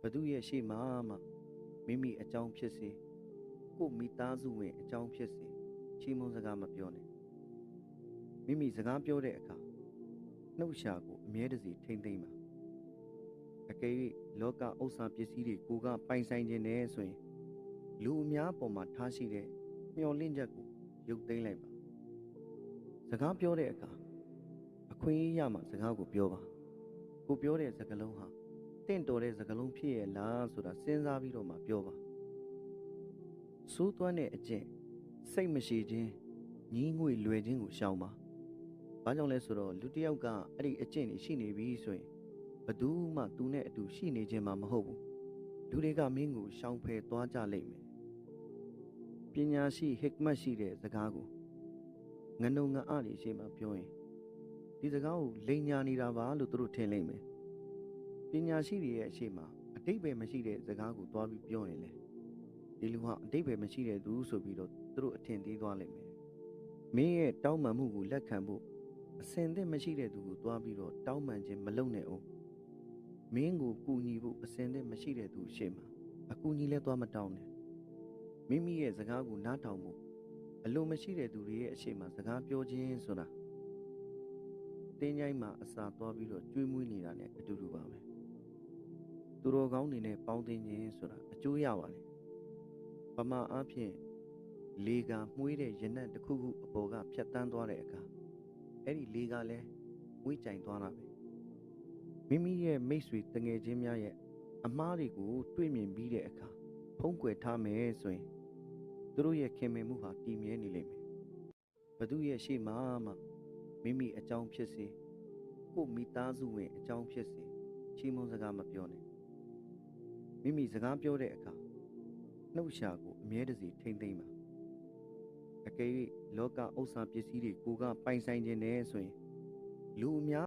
ဘသူရဲ့ရှေ့မှာမှမိမိအကြောင်းဖြစ်စေကိုမိသားစုဝင်အကြောင်းဖြစ်စေချီးမွမ်းစကားမပြောနဲ့မိမိစကားပြောတဲ့အခါနှုတ်ရှာကိုအမြဲတစေထိမ့်သိမ့်ပါအကယ်၍လောကဥစ္စာပစ္စည်းတွေကိုကပိုင်ဆိုင်ခြင်းနဲ့ဆိုရင်လူအများပေါ်မှာထားရှိတဲ့မျှော်လင့်ချက်ကိုရုပ်သိမ်းလိုက်ပါစကားပြောတဲ့အခါအခွင့်အရေးရမှစကားကိုပြောပါကိုပြောတဲ့စကားလုံးဟာတင့်တော်တဲ့စကားလုံးဖြစ်ရဲ့လားဆိုတာစဉ်းစားပြီးတော့မှပြောပါစိုးသွမ်းတဲ့အကျင့်စိတ်မရှိခြင်းညီးငွေလွယ်ခြင်းကိုရှောင်ပါဘာကြောင့်လဲဆိုတော့လူတစ်ယောက်ကအဲ့ဒီအကျင့်တွေရှိနေပြီဆိုရင်ဘယ်သူမှသူနဲ့အတူရှိနေခြင်းမှမဟုတ်ဘူးလူတွေကမင်းကိုရှောင်ဖယ်သွားကြလိမ့်မယ်ပညာရှိဟစ်မတ်ရှိတဲ့စကားကိုငနုံငအတွေရှေ့မှာပြောရင်ဒီစကားကိုလိန်ညာနေတာပါလို့သူတို့ထင်လိမ့်မယ်ပညာရှိတွေရဲ့အရှိမှာအတိတ်ပဲမရှိတဲ့စကားကိုသွားပြီးပြောရင်လေဒီလူဟာအတိတ်ပဲမရှိတဲ့သူဆိုပြီးတော့သူတို့အထင်သေးသွားလိမ့်မယ်မင်းရဲ့တောင်းပန်မှုကိုလက်ခံဖို့အစင်သင့်မရှိတဲ့သူကိုသွားပြီးတော့တောင်းပန်ခြင်းမလုပ်နဲ့အောင်မင်းကိုကူညီဖို့အစင်သင့်မရှိတဲ့သူရှေ့မှာအကူညီလဲသွားမတောင်းနဲ့မိမိရဲ့စကားကိုနားထောင်ဖို့အလိုမရှိတဲ့သူတွေရဲ့အရှိမှာစကားပြောခြင်းဆိုတာတင်းကြိုင်းမှာအစာသွားပြီးတော့ကျွေးမွေးနေတာနဲ့အတူတူပါပဲသူတော်ကောင်းတွေနဲ့ပေါင်းသင်းခြင်းဆိုတာအကျိုးရပါလေပမာအားဖြင့်လေကမှုေးတဲ့ရနံ့တစ်ခုခုအပေါ်ကဖြတ်တန်းသွားတဲ့အခါအဲ့ဒီလေကလည်းဝှေ့ကြိုင်သွားတာပဲမိမိရဲ့မိတ်ဆွေတငယ်ချင်းများရဲ့အမားတွေကိုတွေ့မြင်ပြီးတဲ့အခါဖုံးကွယ်ထားမယ်ဆိုရင်သူတို့ရဲ့ခင်မင်မှုဟာတည်မြဲနေလိမ့်မယ်ဘသူရဲ့ရှေ့မှာမှမိမိအကြောင်းဖြစ်စေကိုမိသားစုဝင်အကြောင်းဖြစ်စေချီးမွမ်းစကားမပြောနဲ့မိမိစကားပြောတဲ့အခါနှုတ်ရှာကိုအမြဲတစေထိမ့်သိမ့်ပါအကယ်၍လောကဥစ္စာပစ္စည်းတွေကိုကပိုင်ဆိုင်ခြင်းနဲ့ဆိုရင်လူအများ